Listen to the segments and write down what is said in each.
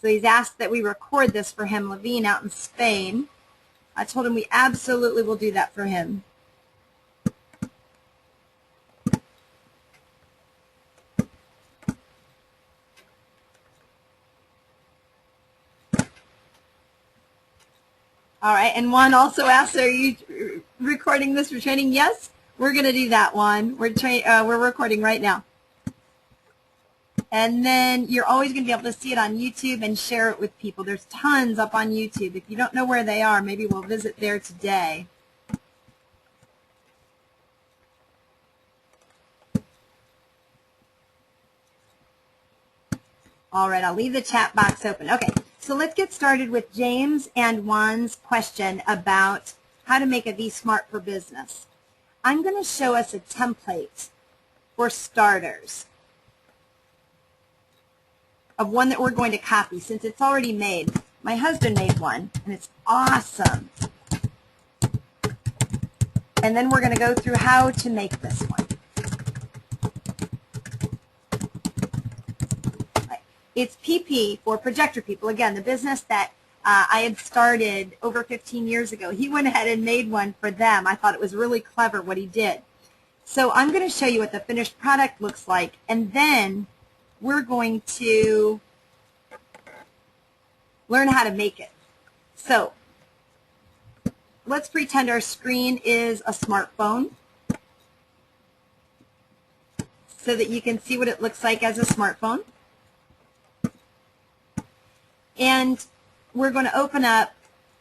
So he's asked that we record this for him, Levine out in Spain. I told him we absolutely will do that for him. All right, and Juan also asked, are you recording this for training? Yes, we're going to do that, Juan. We're recording right now. And then you're always going to be able to see it on YouTube and share it with people. There's tons up on YouTube. If you don't know where they are, maybe we'll visit there today. All right, I'll leave the chat box open. Okay, so let's get started with James and Juan's question about how to make a V-Smart for business. I'm going to show us a template for starters of one that we're going to copy since it's already made. My husband made one, and it's awesome. And then we're going to go through how to make this one. It's PP for projector people. Again, the business that I had started over 15 years ago. He went ahead and made one for them. I thought it was really clever what he did. So I'm going to show you what the finished product looks like, and then we're going to learn how to make it. So let's pretend our screen is a smartphone so that you can see what it looks like as a smartphone. And we're going to open up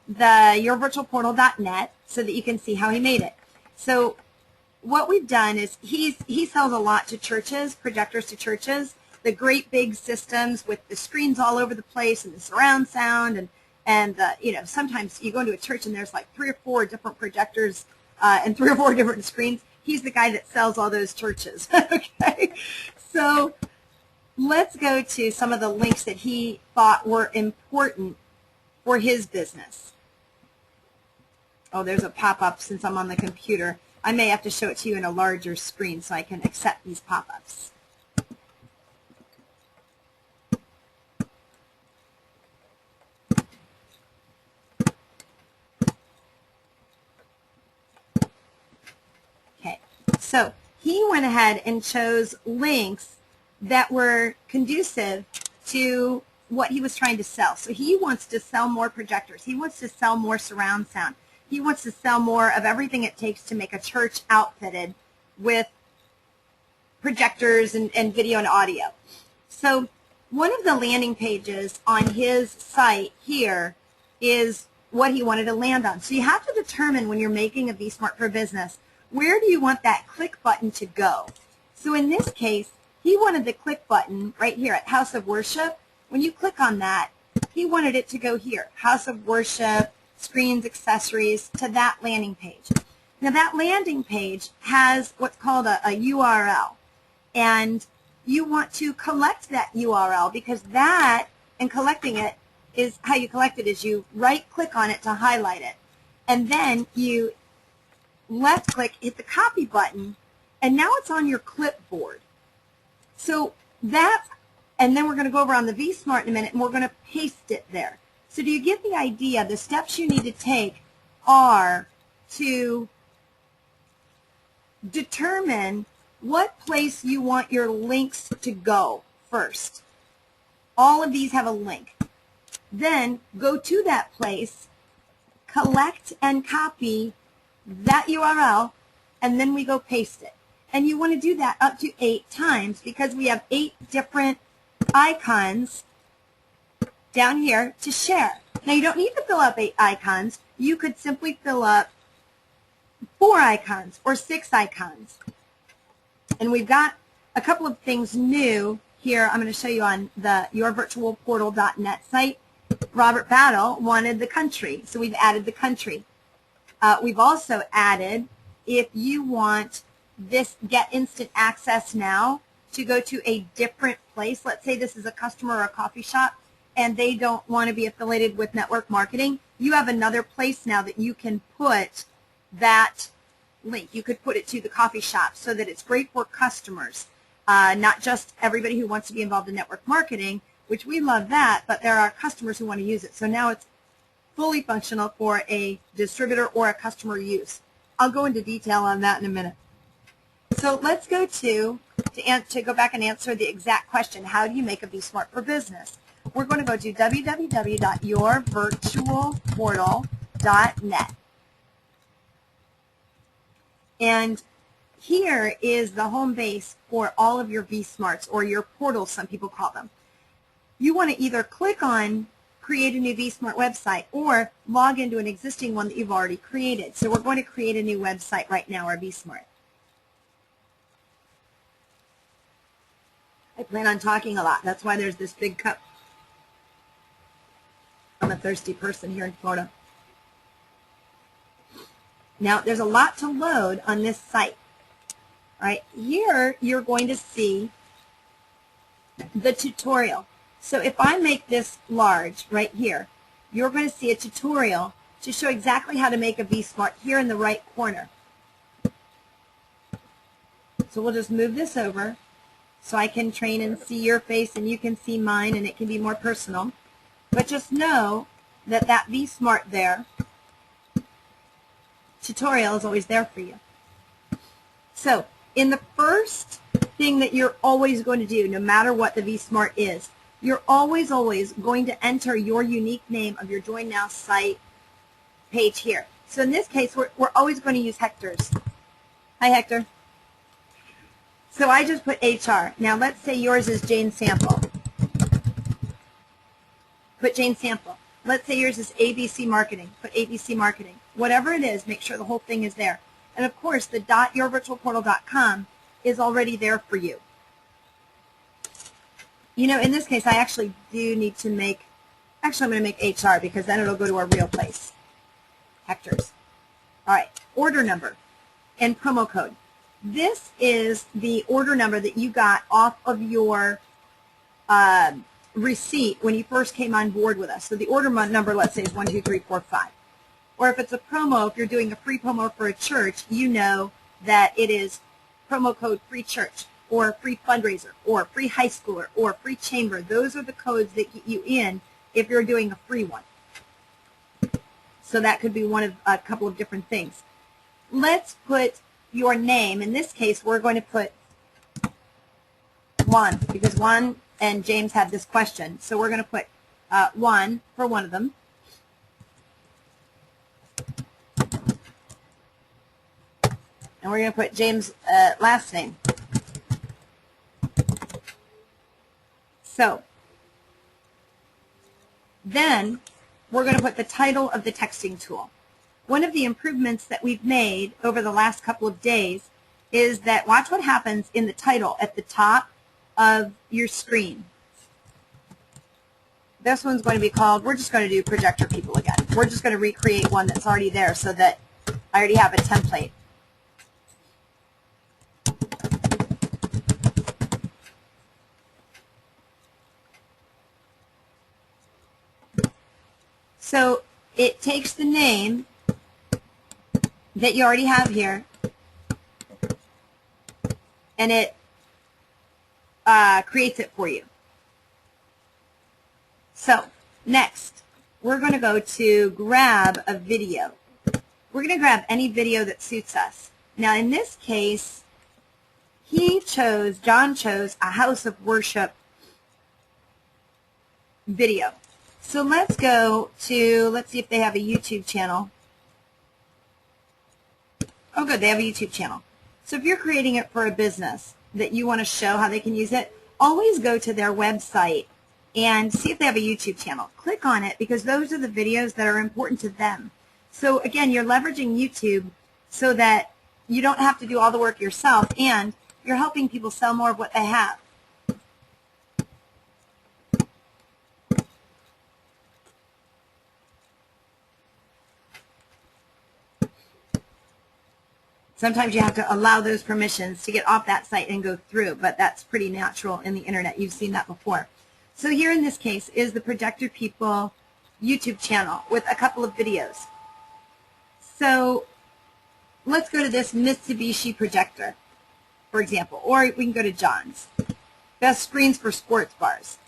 the yourvirtualportal.net so that you can see how he made it. So what we've done is he sells a lot to churches, projectors to churches, the great big systems with the screens all over the place and the surround sound, and you know, sometimes you go into a church and there's like 3 or 4 different projectors and 3 or 4 different screens. He's the guy that sells all those churches. Okay, so let's go to some of the links that he thought were important for his business. Oh, there's a pop-up since I'm on the computer. I may have to show it to you in a larger screen so I can accept these pop-ups. Okay, so he went ahead and chose links that were conducive to what he was trying to sell. So he wants to sell more projectors. He wants to sell more surround sound. He wants to sell more of everything it takes to make a church outfitted with projectors and video and audio. So one of the landing pages on his site here is what he wanted to land on. So you have to determine when you're making a V-Smart for Business, where do you want that click button to go? So in this case, he wanted the click button right here at House of Worship. When you click on that, he wanted it to go here, House of Worship, screens, accessories, to that landing page. Now that landing page has what's called a URL, and you want to collect that URL because that, and collecting it, is how you collect it, is you right-click on it to highlight it, and then you left-click, hit the copy button, and now it's on your clipboard. So that, and then we're going to go over on the V-Smart in a minute, and we're going to paste it there. So do you get the idea? The steps you need to take are to determine what place you want your links to go first. All of these have a link. Then go to that place, collect and copy that URL, and then we go paste it. And you want to do that up to 8 times because we have 8 different icons down here to share. Now you don't need to fill up 8 icons. You could simply fill up 4 icons or 6 icons. And we've got a couple of things new here. I'm going to show you on the yourvirtualportal.net site. Robert Battle wanted the country, so we've added the country. We've also added, if you want this Get Instant Access Now to go to a different place, let's say this is a customer or a coffee shop, and they don't want to be affiliated with network marketing, you have another place now that you can put that link. You could put it to the coffee shop so that it's great for customers, not just everybody who wants to be involved in network marketing. which we love that, but there are customers who want to use it. So now it's fully functional for a distributor or a customer use. I'll go into detail on that in a minute. So let's go to go back and answer the exact question, how do you make a vSmart for business? We're going to go to www.yourvirtualportal.net. And here is the home base for all of your vSmarts, or your portals, some people call them. You want to either click on create a new vSmart website or log into an existing one that you've already created. So we're going to create a new website right now, our vSmart. I plan on talking a lot. That's why there's this big cup. I'm a thirsty person here in Florida. Now, there's a lot to load on this site. All right, here you're going to see the tutorial. So if I make this large right here, you're going to see a tutorial to show exactly how to make a vSmart here in the right corner. So we'll just move this over so I can train and see your face and you can see mine, and it can be more personal. But just know that that vSmart there tutorial is always there for you. So in the first thing that you're always going to do, no matter what the vSmart is, you're always going to enter your unique name of your Join Now site page here. So in this case, we're always going to use Hector's. Hi, Hector. So I just put HR. Now let's say yours is Jane Sample. Put Jane Sample. Let's say yours is ABC Marketing. Put ABC Marketing. Whatever it is, make sure the whole thing is there. And of course, the .yourvirtualportal.com is already there for you. You know, in this case, I actually do need to make, I'm going to make HR because then it'll go to a real place. Hector's. All right, order number and promo code. This is the order number that you got off of your receipt when you first came on board with us. So the order number, let's say, is 12345. Or if it's a promo, if you're doing a free promo for a church, you know that it is promo code free church, or free fundraiser, or free high schooler, or free chamber. Those are the codes that get you in if you're doing a free one. So that could be one of a couple of different things. Let's put your name. In this case, we're going to put Juan, because Juan and James had this question. So we're going to put Juan for one of them. And we're going to put James' last name. So then we're going to put the title of the texting tool. One of the improvements that we've made over the last couple of days is that, watch what happens in the title at the top of your screen. This one's going to be called, we're just going to do Projector People again. We're just going to recreate one that's already there so that I already have a template. So it takes the name that you already have here, and it creates it for you. So next, we're going to go to grab a video. We're going to grab any video that suits us. Now in this case, John chose a house of worship video. So let's go to, let's see if they have a YouTube channel. Oh, good, they have a YouTube channel. So if you're creating it for a business that you want to show how they can use it, always go to their website and see if they have a YouTube channel. Click on it because those are the videos that are important to them. So again, you're leveraging YouTube so that you don't have to do all the work yourself, and you're helping people sell more of what they have. Sometimes you have to allow those permissions to get off that site and go through, but that's pretty natural in the internet. You've seen that before. So here in this case is the Projector People YouTube channel with a couple of videos. So let's go to this Mitsubishi projector, for example, or we can go to John's. Best screens for sports bars.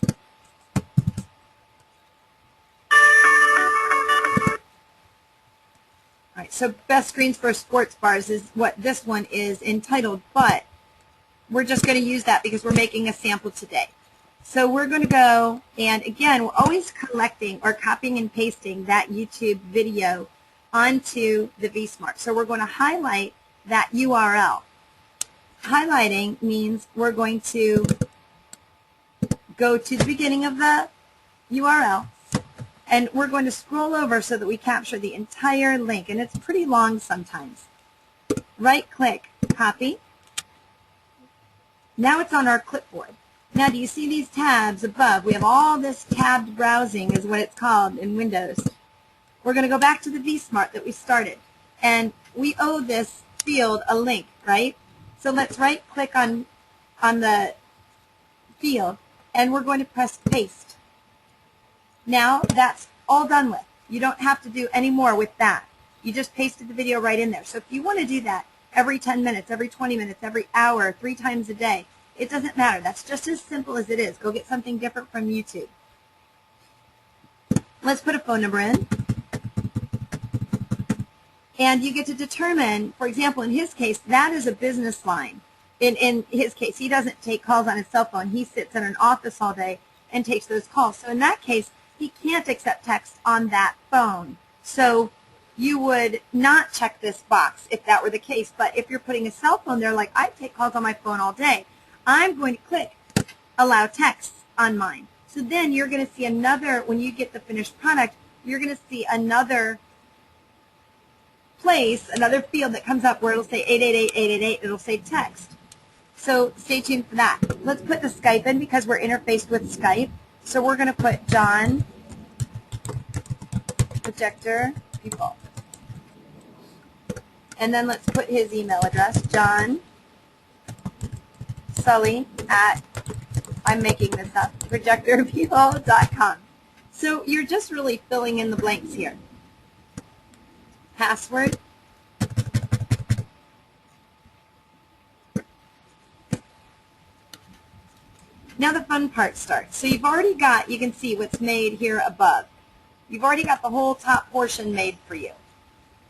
right, so best screens for sports bars is what this one is entitled, but we're just going to use that because we're making a sample today. So we're going to go, and again, we're always collecting or copying and pasting that YouTube video onto the vSmart. So we're going to highlight that URL. Highlighting means we're going to go to the beginning of the URL, and we're going to scroll over so that we capture the entire link, and it's pretty long sometimes. Right-click, copy. Now it's on our clipboard. Now, do you see these tabs above? We have all this tabbed browsing is what it's called in Windows. We're going to go back to the vSmart that we started, and we owe this field a link, right? So let's right-click on the field, and we're going to press paste. Now that's all done with. You don't have to do any more with that. You just pasted the video right in there. So if you want to do that every 10 minutes, every 20 minutes, every hour, 3 times a day, it doesn't matter. That's just as simple as it is. Go get something different from YouTube. Let's put a phone number in. And you get to determine, for example, in his case, that is a business line. In his case, he doesn't take calls on his cell phone. He sits in an office all day and takes those calls. So in that case, he can't accept text on that phone. So you would not check this box if that were the case. But if you're putting a cell phone there, like I take calls on my phone all day, I'm going to click allow text on mine. So then you're going to see another, when you get the finished product, you're going to see another place, another field that comes up where it'll say 888-888, it'll say text. So stay tuned for that. Let's put the Skype in because we're interfaced with Skype. So we're going to put John, projector, people. And then let's put his email address, John Sully at, I'm making this up, projectorpeople.com. So you're just really filling in the blanks here. Password. Now the fun part starts. So you've already got, you can see what's made here above. You've already got the whole top portion made for you.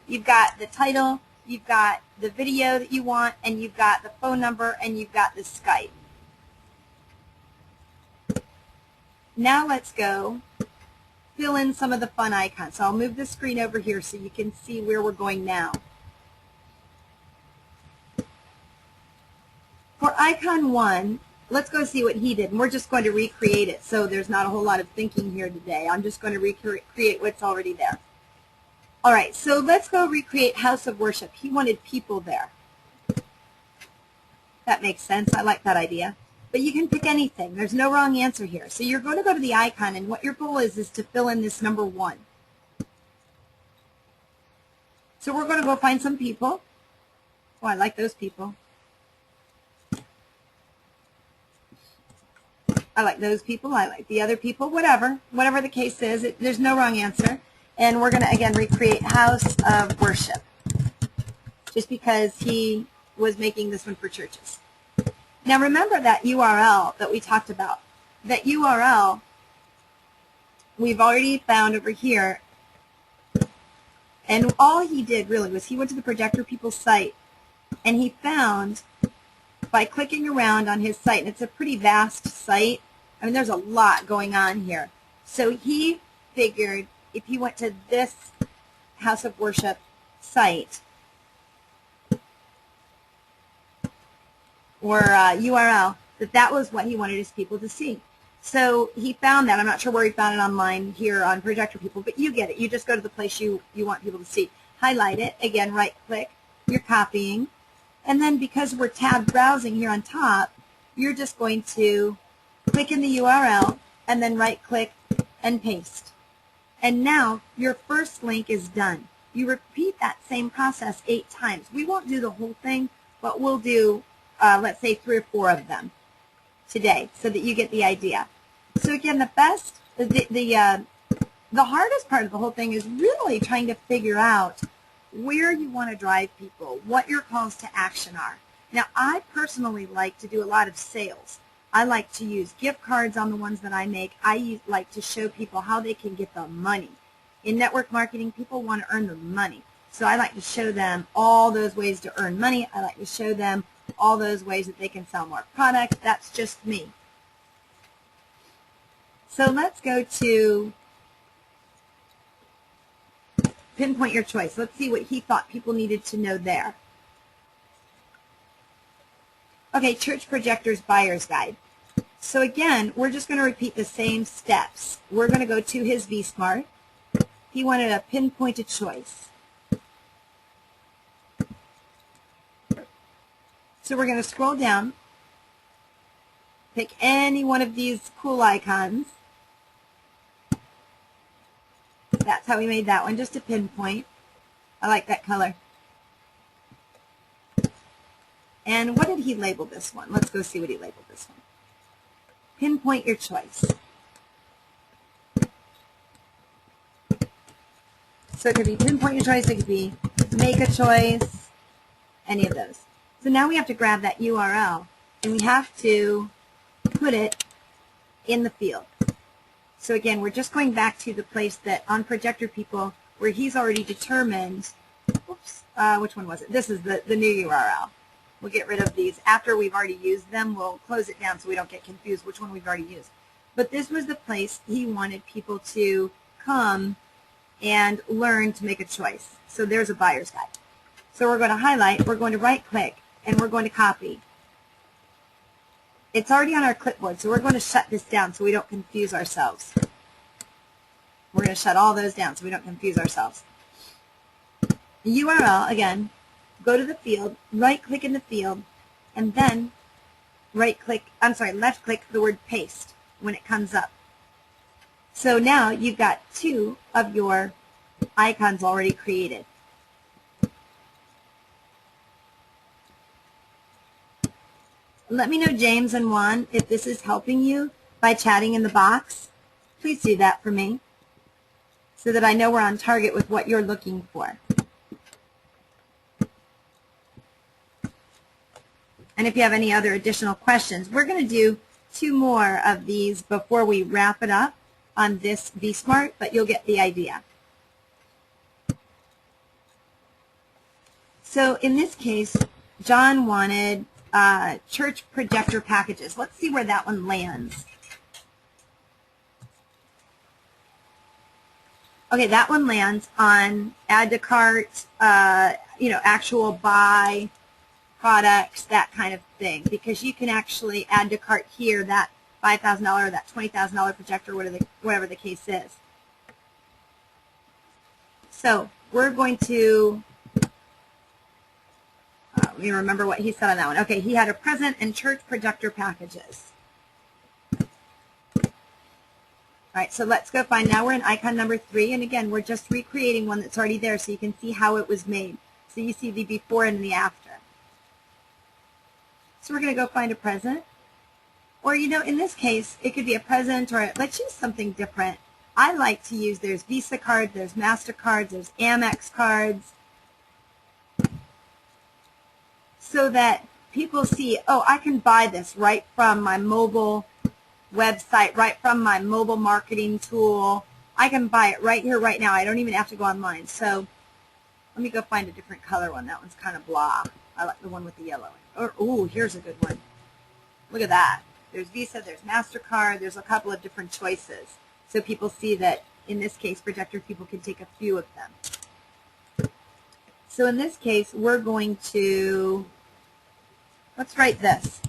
You've got the title, you've got the video that you want, and you've got the phone number, and you've got the Skype. Now let's go fill in some of the fun icons. So I'll move the screen over here so you can see where we're going now. For icon 1, let's go see what he did. And we're just going to recreate it, so there's not a whole lot of thinking here today. I'm just going to recreate what's already there. All right, so let's go recreate House of Worship. He wanted people there. That makes sense. I like that idea. But you can pick anything. There's no wrong answer here. So you're going to go to the icon, and what your goal is to fill in this number 1. So we're going to go find some people. Oh, I like those people. I like those people. I like the other people. Whatever the case is, there's no wrong answer. And we're going to, again, recreate House of Worship, just because he was making this one for churches. Now remember that URL that we talked about. That URL we've already found over here. And all he did really was he went to the Projector People site, and he found, by clicking around on his site, and it's a pretty vast site. I mean, there's a lot going on here. So he figured if he went to this House of Worship site, or URL, that was what he wanted his people to see. So he found that. I'm not sure where he found it online here on Projector People, but you get it. You just go to the place you want people to see. Highlight it. Again, right-click. You're copying. And then because we're tab browsing here on top, you're just going to click in the URL and then right-click and paste. And now your first link is done. You repeat that same process 8 times. We won't do the whole thing, but we'll do let's say 3 or 4 of them today so that you get the idea. So again, the hardest part of the whole thing is really trying to figure out where you want to drive people, what your calls to action are. Now, I personally like to do a lot of sales. I like to use gift cards on the ones that I make. I like to show people how they can get the money. In network marketing, people want to earn the money. So I like to show them all those ways to earn money. I like to show them all those ways that they can sell more products. That's just me. So let's go to pinpoint your choice. Let's see what he thought people needed to know there. Okay, Church Projectors Buyer's Guide. So again, we're just going to repeat the same steps. We're going to go to his vSmart. He wanted a pinpointed choice. So we're going to scroll down, pick any one of these cool icons. That's how we made that one, just a pinpoint. I like that color. And what did he label this one? Let's go see what he labeled this one. Pinpoint your choice. So it could be pinpoint your choice, it could be make a choice, any of those. So now we have to grab that URL and we have to put it in the field. So again, we're just going back to the place that on Projector People where he's already determined, oops, which one was it? This is the new URL. We'll get rid of these. After we've already used them, we'll close it down so we don't get confused which one we've already used. But this was the place he wanted people to come and learn to make a choice. So there's a buyer's guide. So we're going to highlight, we're going to right click, and we're going to copy. It's already on our clipboard, so we're going to shut this down so we don't confuse ourselves. We're going to shut all those down so we don't confuse ourselves. The URL, again, go to the field, right-click in the field, and then left-click the word paste when it comes up. So now you've got 2 of your icons already created. Let me know, James and Juan, if this is helping you by chatting in the box. Please do that for me so that I know we're on target with what you're looking for. And if you have any other additional questions, we're going to do 2 more of these before we wrap it up on this vSmart, but you'll get the idea. So in this case, John wanted church projector packages. Let's see where that one lands. Okay, that one lands on add to cart, actual buy products, that kind of thing, because you can actually add to cart here that $5,000 or that $20,000 projector, whatever the case is. So we're going to let me remember what he said on that one. Okay, he had a present and church projector packages. All right, so let's go find, now we're in icon number 3, and again, we're just recreating one that's already there so you can see how it was made. So you see the before and the after. So we're going to go find a present. Or, in this case, it could be a present, or let's use something different. I like to use, there's Visa cards, there's MasterCards, there's Amex cards, so that people see, oh, I can buy this right from my mobile website, right from my mobile marketing tool. I can buy it right here, right now. I don't even have to go online. So let me go find a different color one. That one's kind of blah. I like the one with the yellow. Oh, here's a good one. Look at that. There's Visa, there's MasterCard, there's a couple of different choices. So people see that, in this case, Projector People can take a few of them. So in this case, we're going to, let's write this,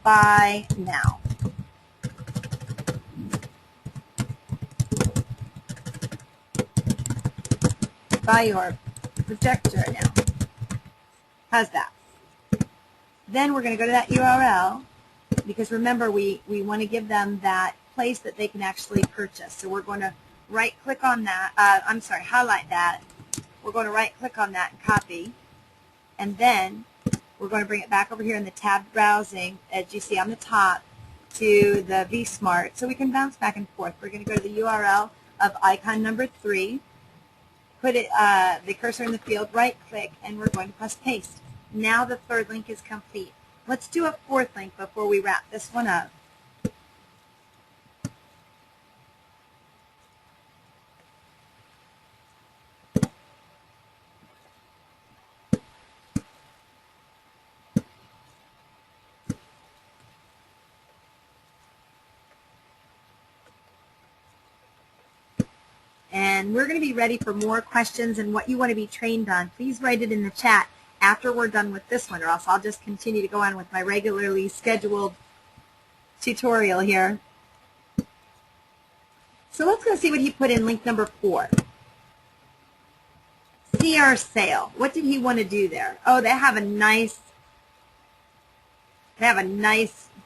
buy now. Buy your projector now. How's that? Then we're going to go to that URL, because remember, we want to give them that place that they can actually purchase. So we're going to right-click on that, highlight that. We're going to right-click on that and copy. And then we're going to bring it back over here in the tab browsing, as you see on the top, to the vSmart. So we can bounce back and forth. We're going to go to the URL of icon number 3, put it, the cursor in the field, right-click, and we're going to press paste. Now the 3rd link is complete. Let's do a 4th link before we wrap this one up. and we're going to be ready for more questions and what you want to be trained on. Please write it in the chat after we're done with this one, or else I'll just continue to go on with my regularly scheduled tutorial here. So let's go see what he put in link number 4. See our sale. What did he want to do there? Oh, they have a nice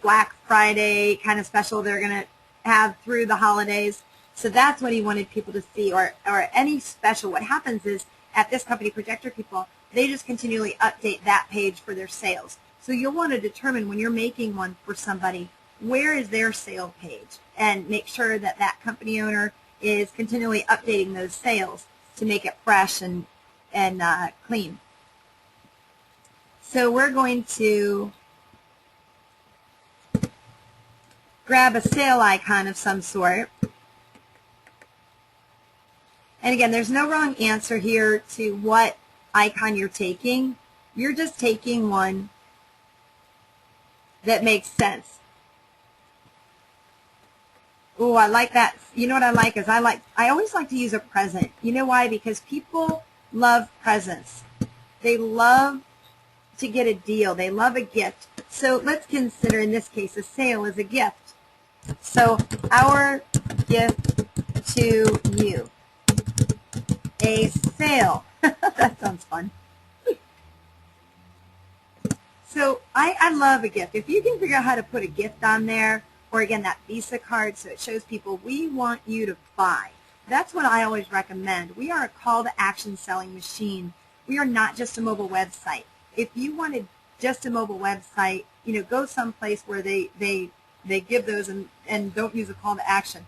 Black Friday kind of special they're going to have through the holidays. So that's what he wanted people to see, or any special. What happens is at this company, Projector People, they just continually update that page for their sales. So you'll want to determine when you're making one for somebody, where is their sale page, and make sure that that company owner is continually updating those sales to make it fresh and clean. So we're going to grab a sale icon of some sort. And again, there's no wrong answer here to what icon you're taking. You're just taking one that makes sense. Oh, I like that. You know what I like is I always like to use a present. You know why? Because people love presents. They love to get a deal. They love a gift. So let's consider, in this case, a sale is a gift. So our gift to you. A sale. That sounds fun. So I love a gift. If you can figure out how to put a gift on there, or again, that Visa card, so it shows people we want you to buy. That's what I always recommend. We are a call to action selling machine. We are not just a mobile website. If you wanted just a mobile website, you know, go someplace where they give those and don't use a call to action.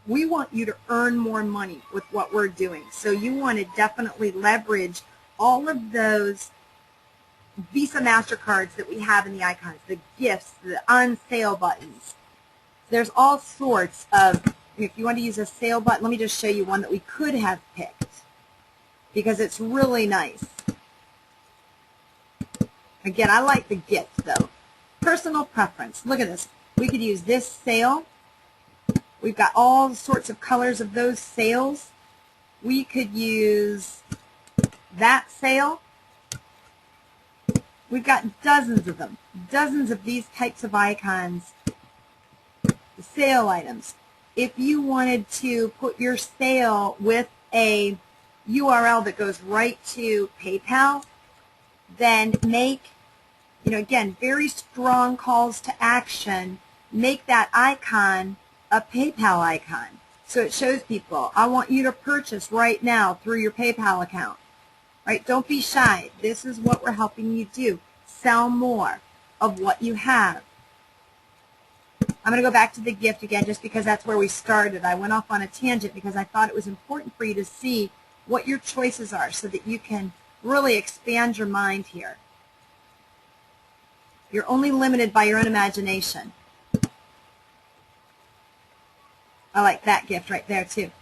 We want you to earn more money with what we're doing. So you want to definitely leverage all of those Visa MasterCards that we have in the icons, the gifts, the on sale buttons. There's all sorts of, if you want to use a sale button, let me just show you one that we could have picked because it's really nice. Again, I like the gift though. Personal preference. Look at this. We could use this sale. We've got all sorts of colors of those sales. We could use that sale. We've got dozens of them, dozens of these types of icons, sale items. If you wanted to put your sale with a URL that goes right to PayPal, then make, you know, again, very strong calls to action. Make that icon a PayPal icon. So it shows people, I want you to purchase right now through your PayPal account. Right? Don't be shy. This is what we're helping you do. Sell more of what you have. I'm going to go back to the gift again just because that's where we started. I went off on a tangent because I thought it was important for you to see what your choices are so that you can really expand your mind here. You're only limited by your own imagination. I like that gift right there too.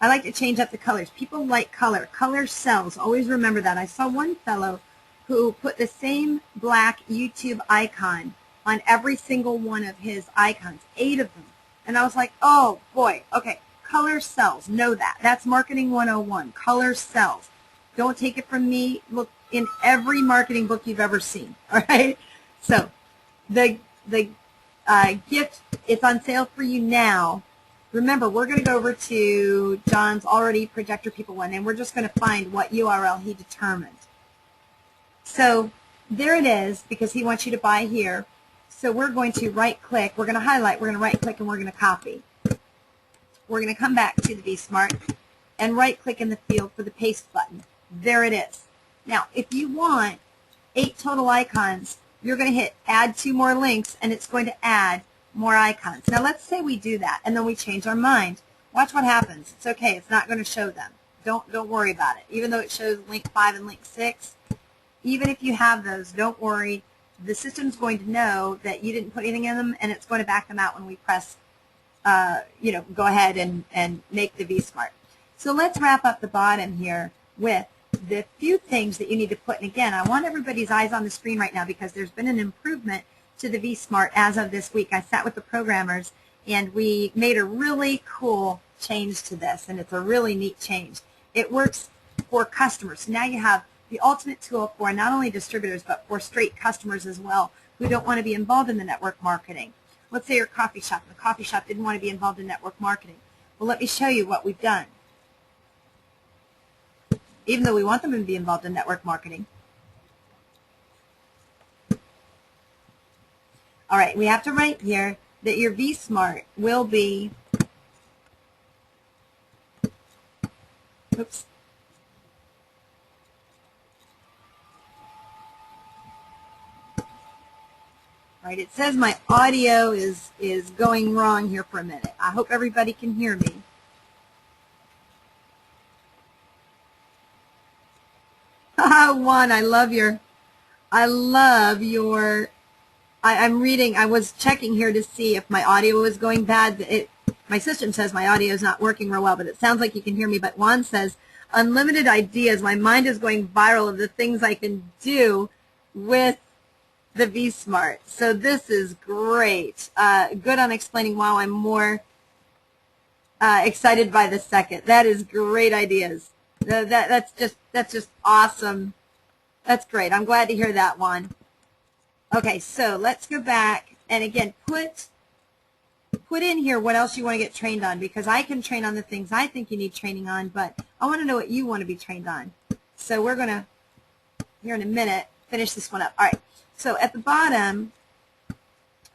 I like to change up the colors. People like color. Color sells. Always remember that. I saw one fellow who put the same black YouTube icon on every single one of his icons, 8 of them. And I was like, oh boy, okay, color sells. Know that. That's marketing 101. Color sells. Don't take it from me. Look in every marketing book you've ever seen. All right? So the gift, it's on sale for you now. Remember, we're going to go over to John's already Projector People one, and we're just going to find what URL he determined. So there it is, because he wants you to buy here. So we're going to right-click. We're going to highlight. We're going to right-click, and we're going to copy. We're going to come back to the vSmart and right-click in the field for the paste button. There it is. Now, if you want 8 total icons, you're going to hit add 2 more links, and it's going to add more icons. Now, let's say we do that, and then we change our mind. Watch what happens. It's okay. It's not going to show them. Don't worry about it. Even though it shows link 5 and link 6, even if you have those, don't worry. The system's going to know that you didn't put anything in them, and it's going to back them out when we press, go ahead and make the vSmart. So let's wrap up the bottom here with the few things that you need to put. And again, I want everybody's eyes on the screen right now because there's been an improvement to the vSmart as of this week. I sat with the programmers, and we made a really cool change to this, and it's a really neat change. It works for customers. So now you have the ultimate tool for not only distributors, but for straight customers as well who don't want to be involved in the network marketing. Let's say you're a coffee shop, and the coffee shop didn't want to be involved in network marketing. Well, let me show you what we've done. Even though we want them to be involved in network marketing. All right, we have to write here that your vSmart will be, oops. All right, it says my audio is going wrong here for a minute. I hope everybody can hear me. Juan, I'm reading, I was checking here to see if my audio was going bad. My system says my audio is not working real well, but it sounds like you can hear me. But Juan says, unlimited ideas. My mind is going viral of the things I can do with the vSmart. So this is great. Good on explaining why I'm more excited by the second. That is great ideas. That's just awesome. That's great. I'm glad to hear that one. Okay, so let's go back and again put in here what else you want to get trained on, because I can train on the things I think you need training on, but I want to know what you want to be trained on. So we're going to, here in a minute, finish this one up. All right, so at the bottom,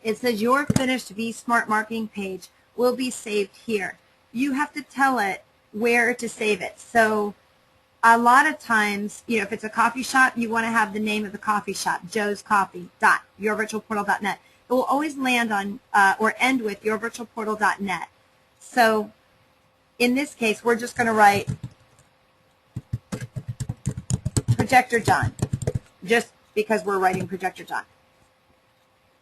it says your finished vSmart marketing page will be saved here. You have to tell it where to save it. So a lot of times, you know, if it's a coffee shop, you want to have the name of the coffee shop, joescoffee.yourvirtualportal.net. It will always land on or end with yourvirtualportal.net. So in this case, we're just going to write Projector John, just because we're writing Projector John.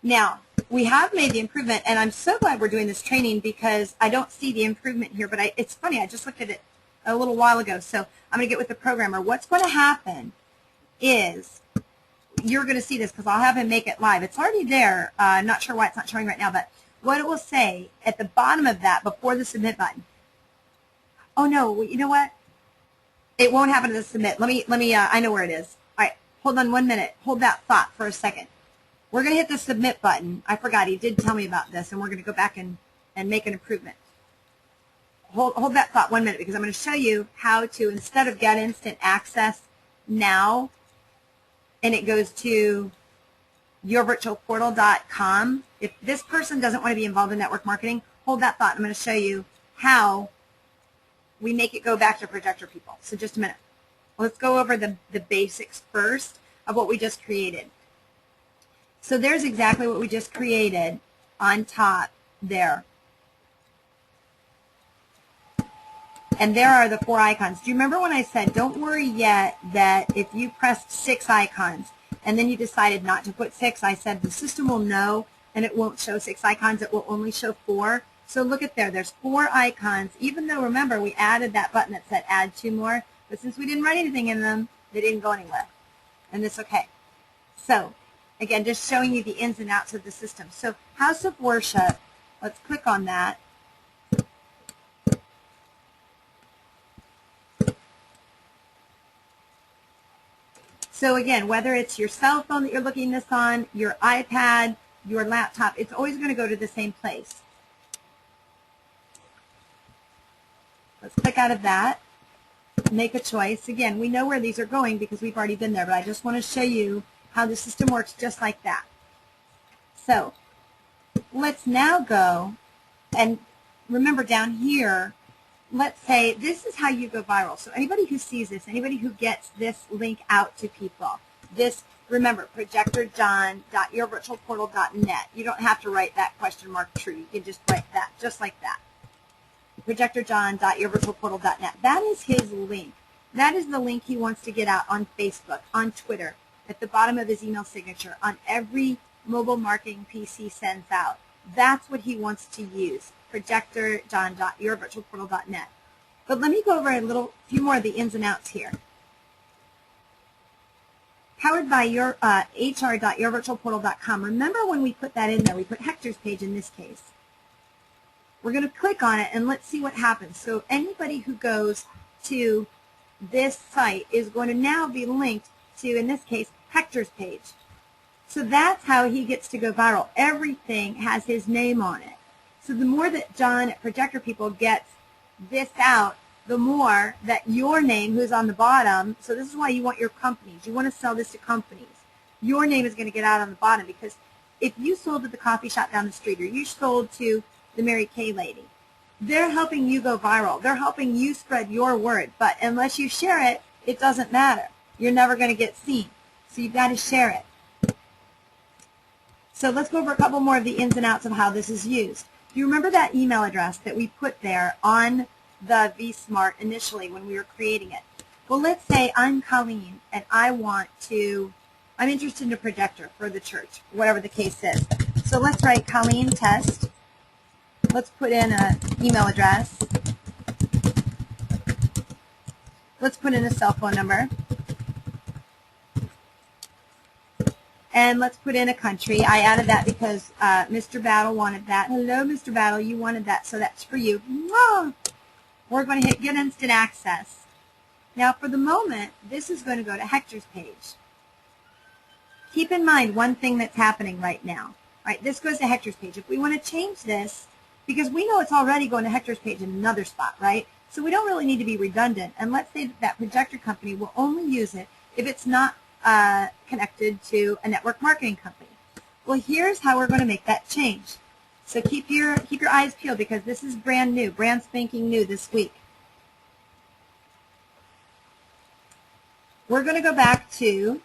Now, we have made the improvement, and I'm so glad we're doing this training because I don't see the improvement here, but it's funny, I just looked at it a little while ago, so I'm going to get with the programmer. What's going to happen is you're going to see this because I'll have him make it live. It's already there. I'm not sure why it's not showing right now, but what it will say at the bottom of that before the submit button. Oh, no, you know what? It won't happen to the submit. Let me, I know where it is. All right, hold on 1 minute. Hold that thought for a second. We're going to hit the submit button. I forgot. He did tell me about this, and we're going to go back and make an improvement. Hold that thought 1 minute, because I'm going to show you how to, instead of get instant access now, and it goes to yourvirtualportal.com. If this person doesn't want to be involved in network marketing, hold that thought. I'm going to show you how we make it go back to projector people. So just a minute. Let's go over the basics first of what we just created. So there's exactly what we just created on top there. And there are the 4 icons. Do you remember when I said, don't worry yet that if you pressed 6 icons and then you decided not to put 6, I said the system will know and it won't show 6 icons, it will only show 4. So look at there, there's 4 icons, even though, remember, we added that button that said add 2 more, but since we didn't write anything in them, they didn't go anywhere. And that's okay. So, again, just showing you the ins and outs of the system. So, House of Worship, let's click on that. So again, whether it's your cell phone that you're looking this on, your iPad, your laptop, it's always going to go to the same place. Let's click out of that, make a choice. Again, we know where these are going because we've already been there, but I just want to show you how the system works just like that. So let's now go and remember down here, let's say this is how you go viral. So anybody who sees this, anybody who gets this link out to people, this, remember, projectorjohn.yourvirtualportal.net. You don't have to write that question mark true. You can just write that, just like that. projectorjohn.yourvirtualportal.net. That is his link. That is the link he wants to get out on Facebook, on Twitter, at the bottom of his email signature, on every mobile marketing piece he sends out. That's what he wants to use. projectorjohn.yourvirtualportal.net. But let me go over a few more of the ins and outs here. Powered by your hr.yourvirtualportal.com. Remember when we put that in there, we put Hector's page in this case. We're going to click on it and let's see what happens. So anybody who goes to this site is going to now be linked to, in this case, Hector's page. So that's how he gets to go viral. Everything has his name on it. So the more that John at Projector People gets this out, the more that your name, who's on the bottom, so this is why you want your companies. You want to sell this to companies. Your name is going to get out on the bottom, because if you sold to the coffee shop down the street or you sold to the Mary Kay lady, they're helping you go viral. They're helping you spread your word. But unless you share it, it doesn't matter. You're never going to get seen. So you've got to share it. So let's go over a couple more of the ins and outs of how this is used. Do you remember that email address that we put there on the vSmart initially when we were creating it? Well, let's say I'm Colleen and I'm interested in a projector for the church, whatever the case is. So let's write Colleen Test. Let's put in an email address. Let's put in a cell phone number. And let's put in a country. I added that because Mr. Battle wanted that. Hello, Mr. Battle, you wanted that, so that's for you. We're going to hit Get Instant Access. Now, for the moment, this is going to go to Hector's page. Keep in mind one thing that's happening right now. Right, this goes to Hector's page. If we want to change this, because we know it's already going to Hector's page in another spot, right? So we don't really need to be redundant. And let's say that projector company will only use it if it's not connected to a network marketing company. Well, here's how we're going to make that change. So keep your eyes peeled, because this is brand new, brand spanking new this week. We're going to go back to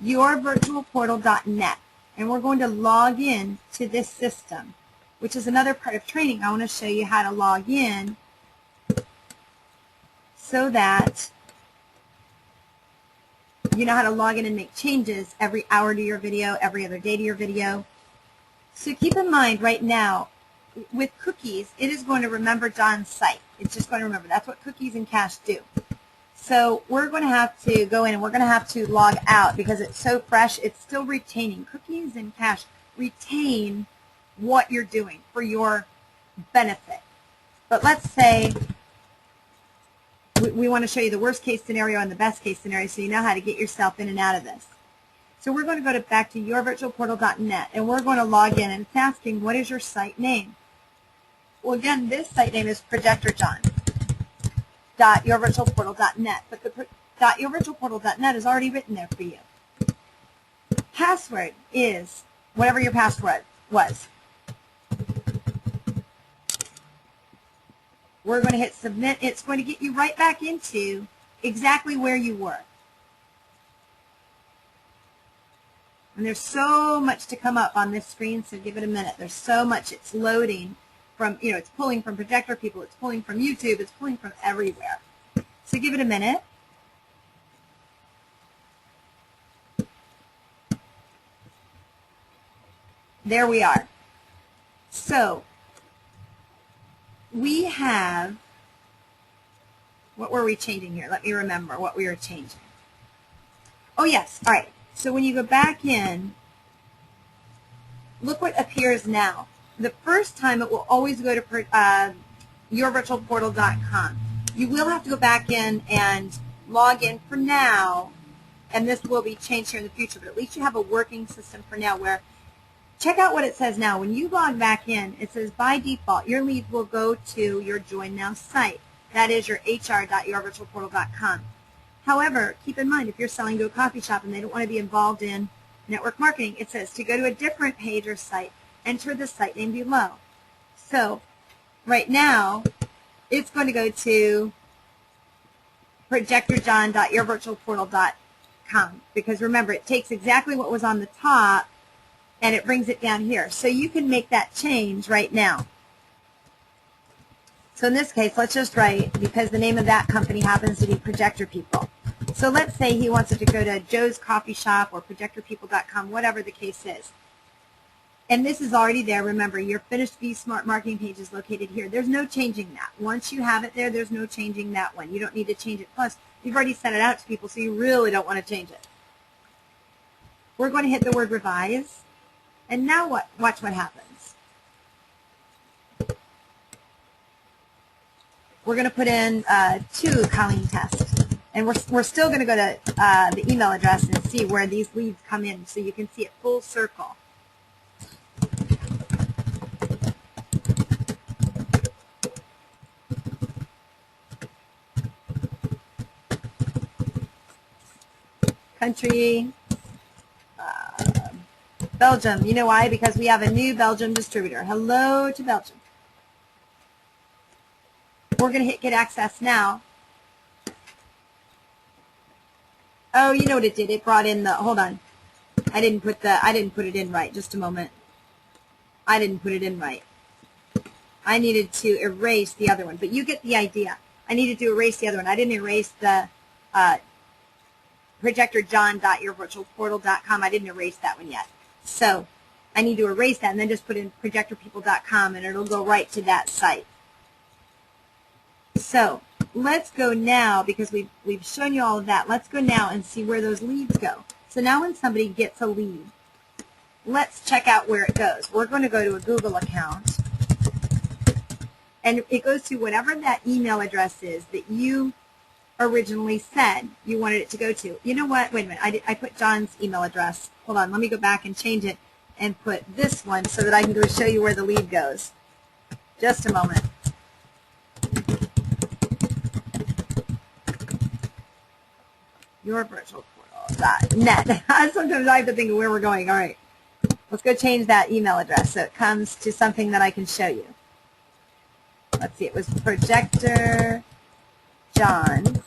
yourvirtualportal.net, and we're going to log in to this system, which is another part of training. I want to show you how to log in so that you know how to log in and make changes every hour to your video, every other day to your video. So keep in mind right now, with cookies, it is going to remember John's site. It's just going to remember. That's what cookies and cache do. So we're going to have to go in and we're going to have to log out, because it's so fresh, it's still retaining. Cookies and cache retain what you're doing for your benefit. But let's say we want to show you the worst case scenario and the best case scenario, so you know how to get yourself in and out of this. So we're going to go back to yourvirtualportal.net, and we're going to log in, and it's asking, what is your site name? Well, again, this site name is projectorjohn.yourvirtualportal.net, but the .yourvirtualportal.net is already written there for you. Password is whatever your password was. We're going to hit submit. It's going to get you right back into exactly where you were. And there's so much to come up on this screen, so give it a minute. There's so much. It's loading from, it's pulling from Projector People, it's pulling from YouTube, it's pulling from everywhere. So give it a minute. There we are. So we have, what were we changing here? Let me remember what we were changing. Oh, yes. All right. So when you go back in, look what appears now. The first time it will always go to yourvirtualportal.com. You will have to go back in and log in for now, and this will be changed here in the future, but at least you have a working system for now where, check out what it says now. When you log back in, it says by default, your leads will go to your Join Now site. That is your hr.yourvirtualportal.com. However, keep in mind, if you're selling to a coffee shop and they don't want to be involved in network marketing, it says to go to a different page or site, enter the site name below. So right now, it's going to go to projectorjohn.yourvirtualportal.com, because remember, it takes exactly what was on the top and it brings it down here. So you can make that change right now. So in this case, let's just write, because the name of that company happens to be Projector People. So let's say he wants it to go to Joe's Coffee Shop or projectorpeople.com, whatever the case is. And this is already there. Remember, your finished vSmart marketing page is located here. There's no changing that. Once you have it there, there's no changing that one. You don't need to change it. Plus, you've already sent it out to people, so you really don't want to change it. We're going to hit the word revise. And now what? Watch what happens. we're going to put in to Colleen test. And we're still going to go to the email address and see where these leads come in so you can see it full circle. Country, Belgium. You know why? Because we have a new Belgium distributor. Hello to Belgium. We're going to hit get access now. Oh, you know what it did? It brought in the, hold on. I didn't put it in right. Just a moment. I didn't put it in right. I needed to erase the other one, but you get the idea. I needed to erase the other one. I didn't erase the projectorjohn.yourvirtualportal.com. I didn't erase that one yet. So I need to erase that and then just put in projectorpeople.com and it'll go right to that site. So let's go now, because we've shown you all of that. Let's go now and see where those leads go. So now when somebody gets a lead, let's check out where it goes. We're going to go to a Google account, and it goes to whatever that email address is that you originally said you wanted it to go to. You know what? Wait a minute. I put John's email address. Hold on. Let me go back and change it and put this one so that I can go show you where the lead goes. Just a moment. Yourvirtualportal.net. Sometimes I have to think of where we're going. All right. Let's go change that email address so it comes to something that I can show you. Let's see. It was Projector John.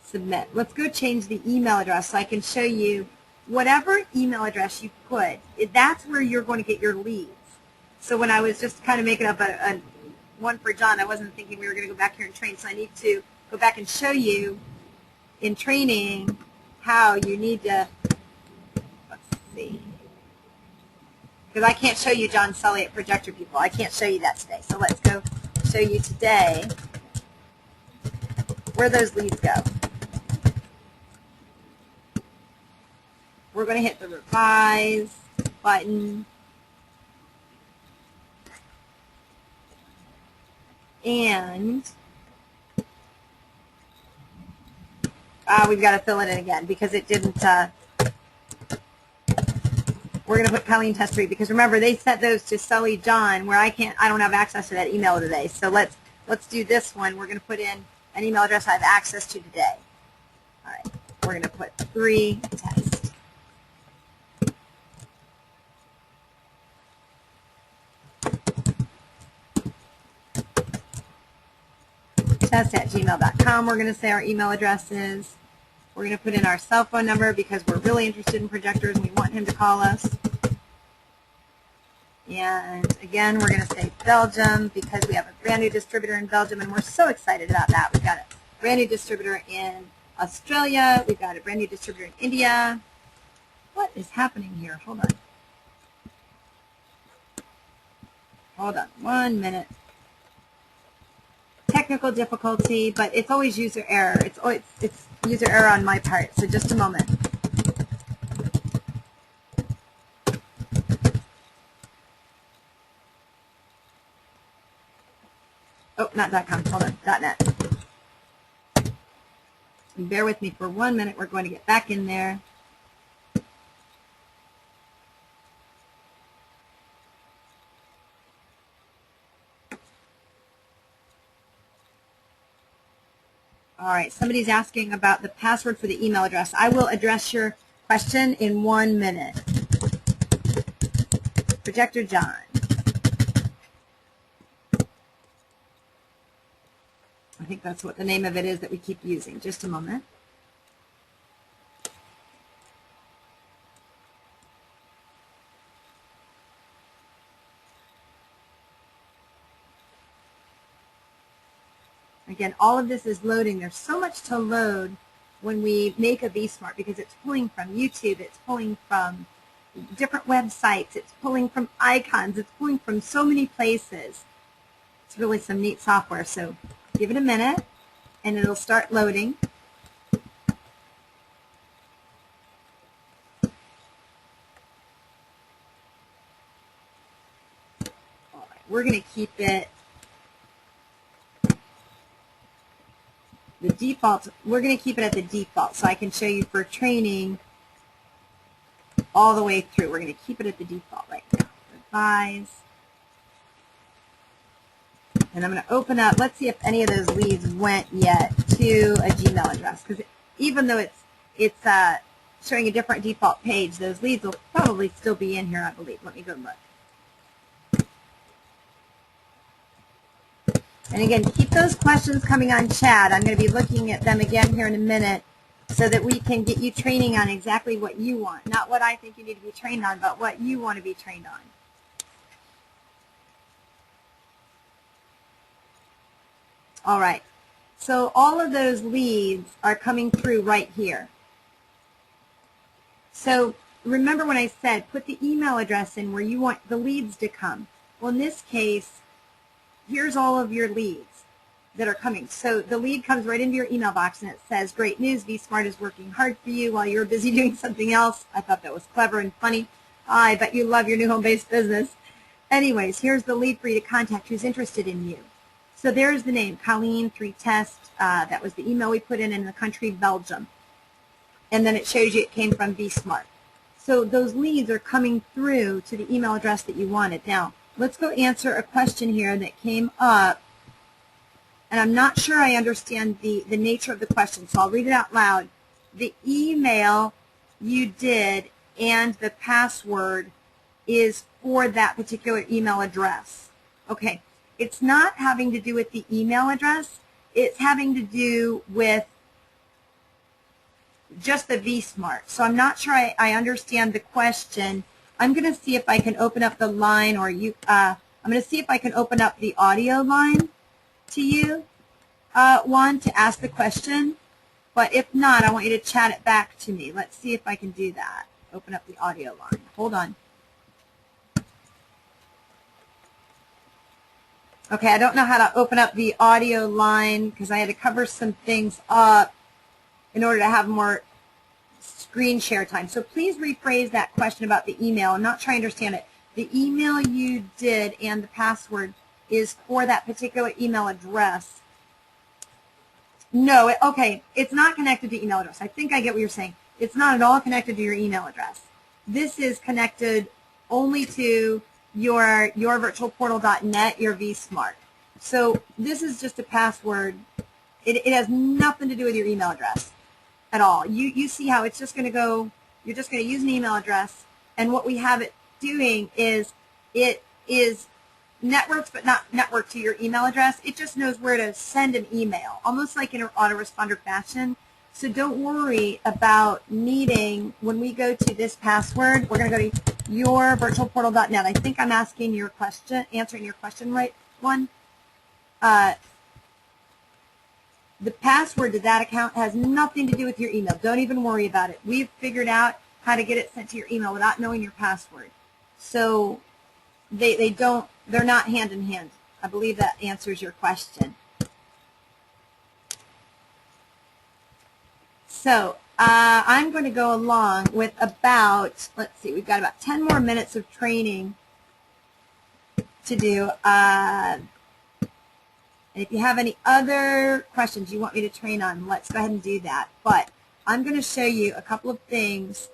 Submit. Let's go change the email address so I can show you whatever email address you put. That's where you're going to get your leads. So when I was just kind of making up a one for John, I wasn't thinking we were going to go back here and train. So I need to go back and show you in training how you need to, let's see, because I can't show you John Sully at Projector People. I can't show you that today. So let's go show you today where those leads go. We're going to hit the revise button. And we've got to fill it in again because it didn't. We're going to put Colleen test 3 because remember they sent those to Sully John where I don't have access to that email today. So let's do this one. We're going to put in an email address I have access to today. All right, we're going to put 3 test. Test@gmail.com. We're going to say our email address is. We're going to put in our cell phone number because we're really interested in projectors and we want him to call us. And again, we're going to say Belgium because we have a brand new distributor in Belgium and we're so excited about that. We've got a brand new distributor in Australia. We've got a brand new distributor in India. What is happening here? Hold on. Hold on 1 minute. Technical difficulty, but it's always user error. It's user error on my part, so just a moment. Oh, not .com, hold on, .net. Bear with me for 1 minute. We're going to get back in there. All right, somebody's asking about the password for the email address. I will address your question in 1 minute. Projector John. I think that's what the name of it is that we keep using. Just a moment. Again, all of this is loading. There's so much to load when we make a vSmart because it's pulling from YouTube, it's pulling from different websites, it's pulling from icons, it's pulling from so many places. It's really some neat software. So give it a minute and it'll start loading. All right, we're going to keep it the default. We're going to keep it at the default so I can show you for training all the way through. We're going to keep it at the default right now. Revise. And I'm going to open up. Let's see if any of those leads went yet to a Gmail address. Because even though it's showing a different default page, those leads will probably still be in here, I believe. Let me go look. And again, keep those questions coming on chat. I'm going to be looking at them again here in a minute so that we can get you training on exactly what you want. Not what I think you need to be trained on, but what you want to be trained on. All right. So all of those leads are coming through right here. So remember when I said put the email address in where you want the leads to come. Well, in this case, here's all of your leads that are coming. So the lead comes right into your email box and it says, great news, vSmart is working hard for you while you're busy doing something else. I thought that was clever and funny. I bet you love your new home-based business. Anyways, here's the lead for you to contact who's interested in you. So there's the name, Colleen 3Test. That was the email we put in the country, Belgium. And then it shows you it came from vSmart. So those leads are coming through to the email address that you wanted. Now, let's go answer a question here that came up. And I'm not sure I understand the nature of the question, so I'll read it out loud. The email you did and the password is for that particular email address. Okay, it's not having to do with the email address. It's having to do with just the vSmart. So I'm not sure I understand the question. I'm going to see if I can open up the line, or I'm going to see if I can open up the audio line to you, Juan, to ask the question. But if not, I want you to chat it back to me. Let's see if I can do that. Open up the audio line. Hold on. Okay, I don't know how to open up the audio line because I had to cover some things up in order to have more screen share time. So please rephrase that question about the email. I'm not trying to understand it. The email you did and the password is for that particular email address. No, okay, it's not connected to email address. I think I get what you're saying. It's not at all connected to your email address. This is connected only to your virtualportal.net, your vSmart. So this is just a password. It has nothing to do with your email address at all. You see how it's just going to go, you're just going to use an email address, and what we have it doing is it is networked but not networked to your email address. It just knows where to send an email, almost like in an autoresponder fashion. So don't worry about needing, when we go to this password, we're going to go to yourvirtualportal.net. I think I'm asking your question, answering your question right, one. The password to that account has nothing to do with your email. Don't even worry about it. We've figured out how to get it sent to your email without knowing your password. So they're not hand in hand. I believe that answers your question. So I'm going to go along with about, let's see, we've got about 10 more minutes of training to do. And if you have any other questions you want me to train on, let's go ahead and do that. But I'm going to show you a couple of things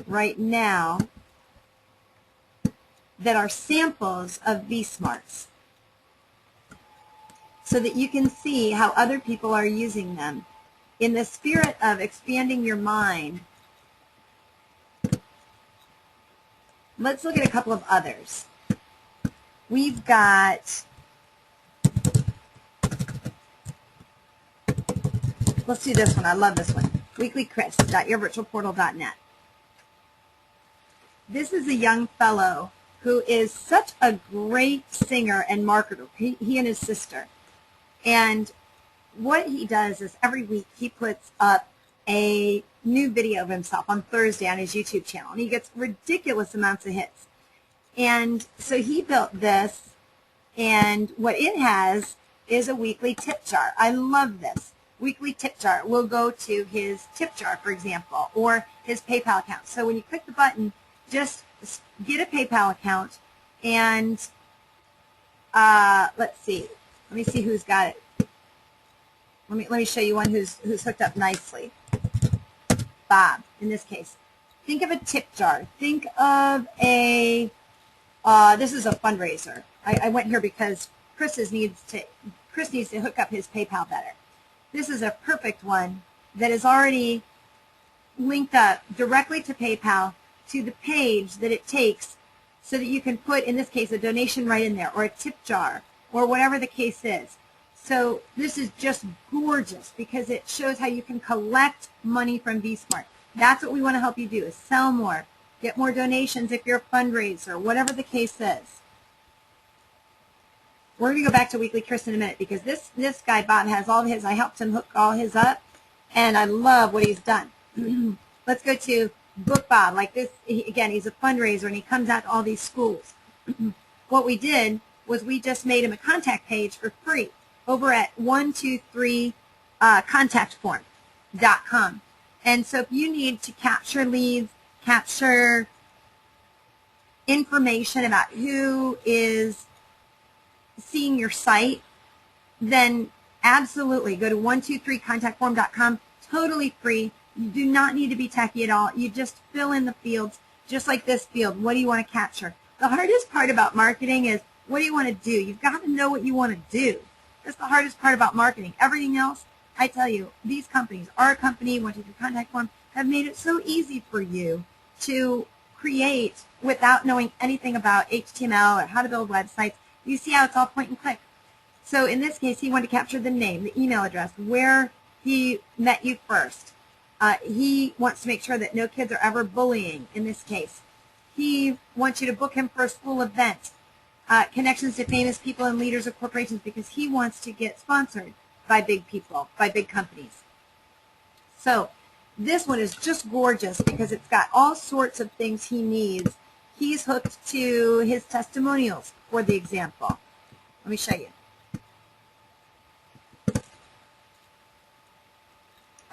right now that are samples of vSmarts, so that you can see how other people are using them. In the spirit of expanding your mind, let's look at a couple of others. We've got, let's do this one. I love this one. weeklychris.yourvirtualportal.net. This is a young fellow who is such a great singer and marketer, he and his sister. And what he does is every week he puts up a new video of himself on Thursday on his YouTube channel. And he gets ridiculous amounts of hits. And so he built this, and what it has is a weekly tip jar. I love this. Weekly tip jar will go to his tip jar, for example, or his PayPal account. So when you click the button, just get a PayPal account, and let's see. Let me see who's got it. Let me show you one who's hooked up nicely. Bob, in this case. Think of a tip jar. Think of a, this is a fundraiser. I went here because Chris needs to hook up his PayPal better. This is a perfect one that is already linked up directly to PayPal to the page that it takes so that you can put, in this case, a donation right in there, or a tip jar, or whatever the case is. So this is just gorgeous because it shows how you can collect money from vSmart. That's what we want to help you do, is sell more, get more donations if you're a fundraiser, whatever the case is. We're going to go back to Weekly Chris in a minute because this guy, Bob, has all of his. I helped him hook all his up, and I love what he's done. Let's go to Book Bob. Like this, again, he's a fundraiser, and he comes out to all these schools. What we did was we just made him a contact page for free over at 123contactform.com. And so if you need to capture leads, capture information about who is seeing your site, then absolutely go to 123contactform.com, totally free. You do not need to be techie at all. You just fill in the fields, just like this field. What do you want to capture? The hardest part about marketing is, what do you want to do? You've got to know what you want to do. That's the hardest part about marketing. Everything else, I tell you, these companies, our company, 123 Contact Form, have made it so easy for you to create without knowing anything about HTML or how to build websites. You see how it's all point and click. So in this case, he wanted to capture the name, the email address, where he met you first. He wants to make sure that no kids are ever bullying in this case. He wants you to book him for a school event. Connections to famous people and leaders of corporations, because he wants to get sponsored by big people, by big companies. So this one is just gorgeous because it's got all sorts of things he needs. He's hooked to his testimonials, for the example. Let me show you.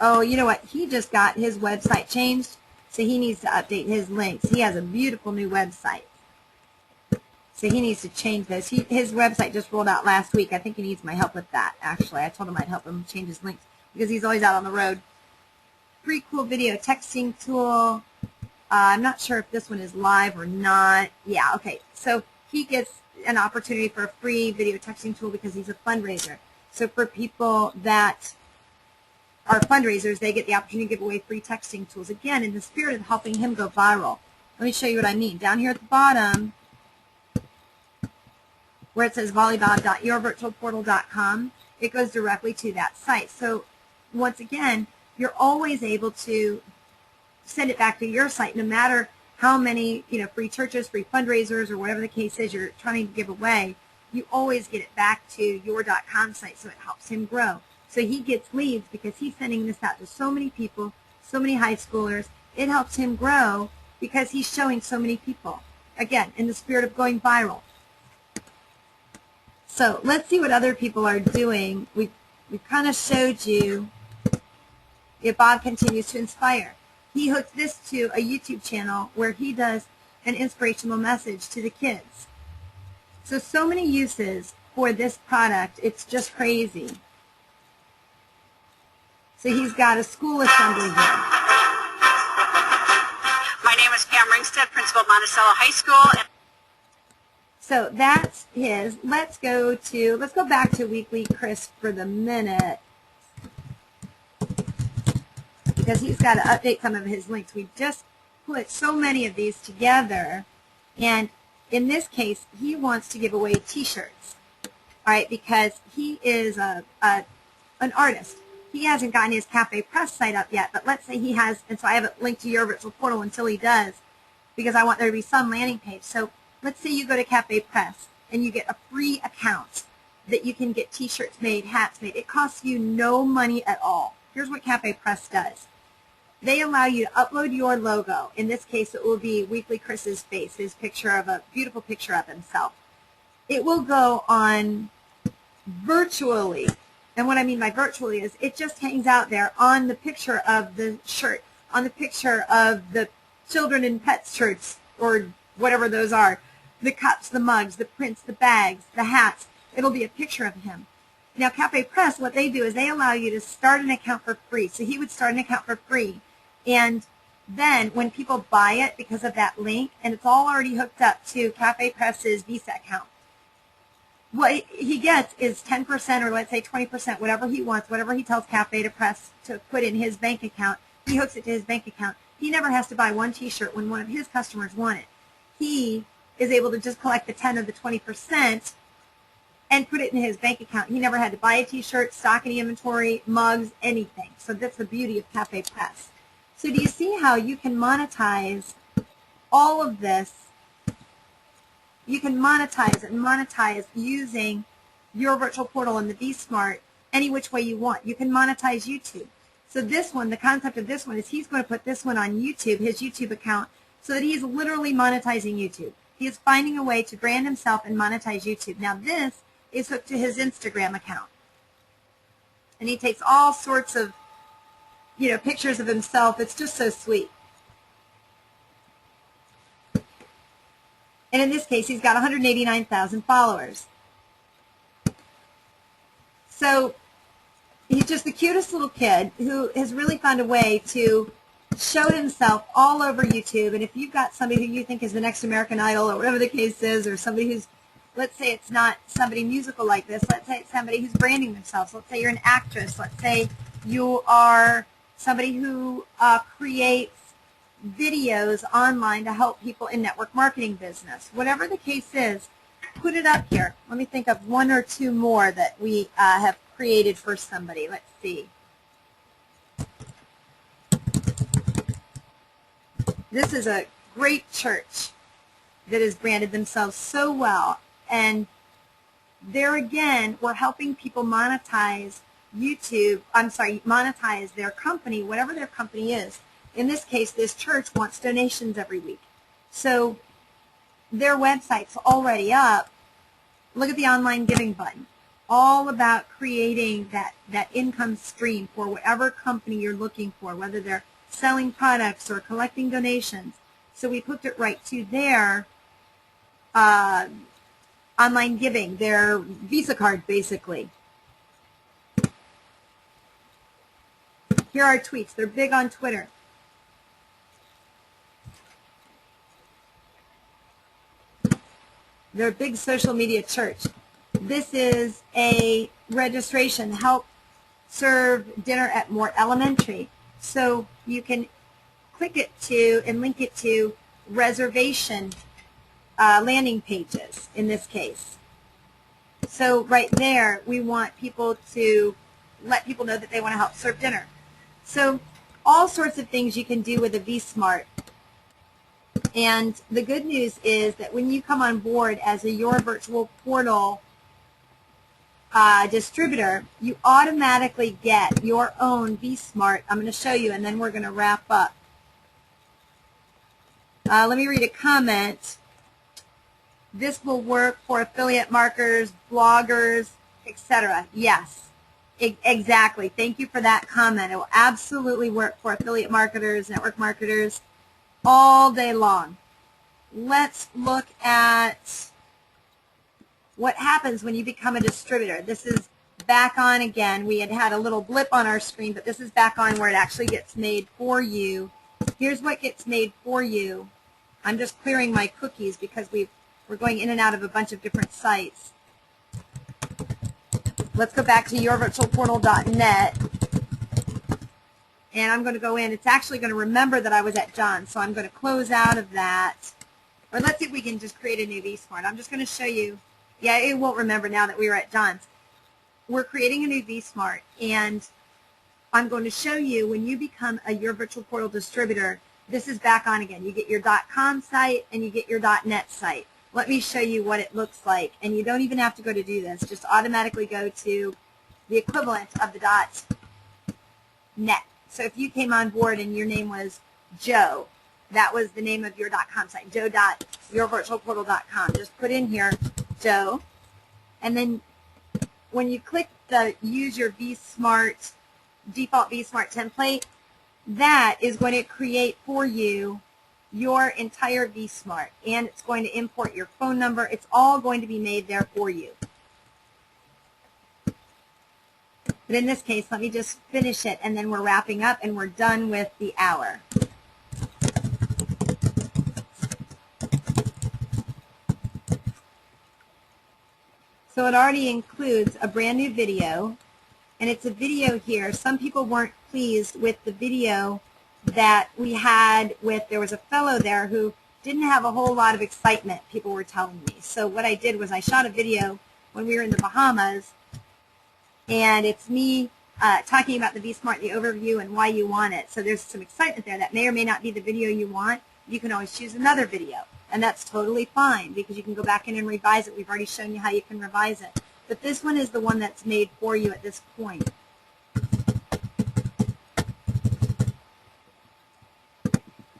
Oh, you know what? He just got his website changed, so he needs to update his links. He has a beautiful new website. So he needs to change this. His website just rolled out last week. I think he needs my help with that, actually. I told him I'd help him change his links because he's always out on the road. Pretty cool video texting tool. I'm not sure if this one is live or not. Yeah, okay. So he gets an opportunity for a free video texting tool because he's a fundraiser. So for people that are fundraisers, they get the opportunity to give away free texting tools. Again, in the spirit of helping him go viral. Let me show you what I mean. Down here at the bottom, where it says volleyball.yourvirtualportal.com, it goes directly to that site. So once again, you're always able to send it back to your site, no matter how many free churches, free fundraisers, or whatever the case is you're trying to give away. You always get it back to your .com site, so it helps him grow. So he gets leads because he's sending this out to so many people, so many high schoolers. It helps him grow because he's showing so many people. Again, in the spirit of going viral. So let's see what other people are doing. We kind of showed you if Bob continues to inspire. He hooked this to a YouTube channel where he does an inspirational message to the kids. So many uses for this product. It's just crazy. So he's got a school assembly here. My name is Pam Ringstead, principal of Monticello High School. So that's his. Let's go back to Weekly Chris for the minute, because he's got to update some of his links. We just put so many of these together, and in this case, he wants to give away T-shirts, all right, because he is an artist. He hasn't gotten his Cafe Press site up yet, but let's say he has, and so I haven't linked to your virtual portal until he does, because I want there to be some landing page. So let's say you go to Cafe Press and you get a free account that you can get T-shirts made, hats made. It costs you no money at all. Here's what Cafe Press does. They allow you to upload your logo. In this case, it will be Weekly Chris's face, his picture of a beautiful picture of himself. It will go on virtually. And what I mean by virtually is it just hangs out there on the picture of the shirt, on the picture of the children and pets shirts, or whatever those are, the cups, the mugs, the prints, the bags, the hats. It'll be a picture of him. Now, Cafe Press, what they do is they allow you to start an account for free. So he would start an account for free. And then when people buy it because of that link, and it's all already hooked up to Cafe Press's Visa account, what he gets is 10% or let's say 20%, whatever he wants, whatever he tells Cafe Press to put in his bank account. He hooks it to his bank account. He never has to buy one T-shirt when one of his customers want it. He is able to just collect the 10 or the 20% and put it in his bank account. He never had to buy a T-shirt, stock any inventory, mugs, anything. So that's the beauty of Cafe Press. So do you see how you can monetize all of this? You can monetize using your virtual portal and the vSmart any which way you want. You can monetize YouTube. So this one, the concept of this one is he's going to put this one on YouTube, his YouTube account, so that he's literally monetizing YouTube. He is finding a way to brand himself and monetize YouTube. Now this is hooked to his Instagram account. And he takes all sorts of, pictures of himself. It's just so sweet. And in this case, he's got 189,000 followers. So he's just the cutest little kid who has really found a way to show himself all over YouTube. And if you've got somebody who you think is the next American Idol or whatever the case is, or somebody who's, let's say it's not somebody musical like this, let's say it's somebody who's branding themselves. Let's say you're an actress. Let's say you are somebody who creates videos online to help people in network marketing business. Whatever the case is, put it up here. Let me think of one or two more that we have created for somebody. Let's see. This is a great church that has branded themselves so well. And there again, we're helping people monetize monetize their company, whatever their company is. In this case, this church wants donations every week. So their website's already up. Look at the online giving button. All about creating that income stream for whatever company you're looking for, whether they're selling products or collecting donations. So we hooked it right to their online giving, their Visa card, basically. Here are tweets. They're big on Twitter. They're a big social media church. This is a registration, help serve dinner at Moore Elementary. So you can click it to and link it to reservation landing pages in this case. So right there, we want people to let people know that they want to help serve dinner. So all sorts of things you can do with a vSmart. And the good news is that when you come on board as a Your Virtual Portal distributor, you automatically get your own vSmart. I'm going to show you, and then we're going to wrap up. Let me read a comment. This will work for affiliate marketers, bloggers, etc. Yes, exactly. Thank you for that comment. It will absolutely work for affiliate marketers, network marketers, all day long. Let's look at what happens when you become a distributor. This is back on again. We had a little blip on our screen, but this is back on where it actually gets made for you. Here's what gets made for you. I'm just clearing my cookies because we're going in and out of a bunch of different sites. Let's go back to yourvirtualportal.net. And I'm going to go in. It's actually going to remember that I was at John's, so I'm going to close out of that. Or let's see if we can just create a new vSmart. I'm just going to show you. Yeah, it won't remember now that we were at John's. We're creating a new vSmart, and I'm going to show you when you become a Your Virtual Portal distributor, this is back on again. You get your .com site and you get your .net site. Let me show you what it looks like, and you don't even have to go to do this. Just automatically go to the equivalent of the .net. So if you came on board and your name was Joe, that was the name of your .com site, joe.yourvirtualportal.com. Just put in here Joe, and then when you click the use your vSmart, default vSmart template, that is going to create for you your entire vSmart, and it's going to import your phone number. It's all going to be made there for you. But in this case, let me just finish it, and then we're wrapping up, and we're done with the hour. So it already includes a brand new video, and it's a video here. Some people weren't pleased with the video that we had with, there was a fellow there who didn't have a whole lot of excitement, people were telling me. So what I did was I shot a video when we were in the Bahamas, and it's me talking about the vSmart, the overview, and why you want it. So there's some excitement there. That may or may not be the video you want. You can always choose another video, and that's totally fine because you can go back in and revise it. We've already shown you how you can revise it. But this one is the one that's made for you at this point.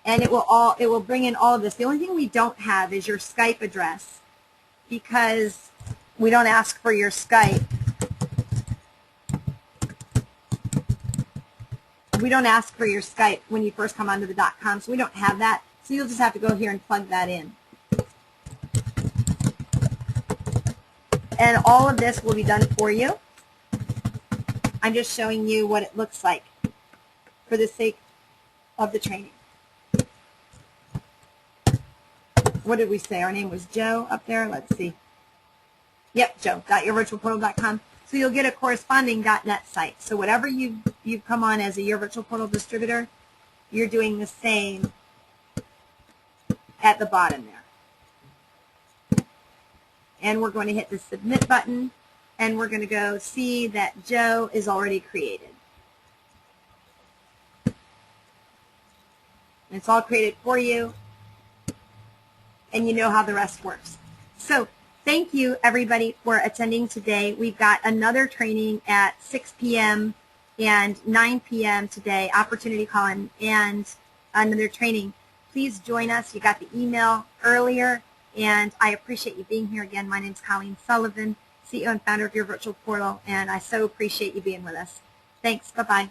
And it will bring in all of this. The only thing we don't have is your Skype address, because we don't ask for your Skype. We don't ask for your Skype when you first come onto the .com, so we don't have that. So you'll just have to go here and plug that in. And all of this will be done for you. I'm just showing you what it looks like for the sake of the training. What did we say? Our name was Joe up there. Let's see. Yep, joe.yourvirtualportal.com. So you'll get a corresponding .net site. So whatever you've come on as a Your Virtual Portal distributor, you're doing the same at the bottom there. And we're going to hit the submit button, and we're going to go see that Joe is already created. And it's all created for you, and you know how the rest works. So thank you, everybody, for attending today. We've got another training at 6 p.m. and 9 p.m. today, opportunity call, and another training. Please join us. You got the email earlier, and I appreciate you being here again. My name is Colleen Sullivan, CEO and founder of Your Virtual Portal, and I so appreciate you being with us. Thanks. Bye-bye.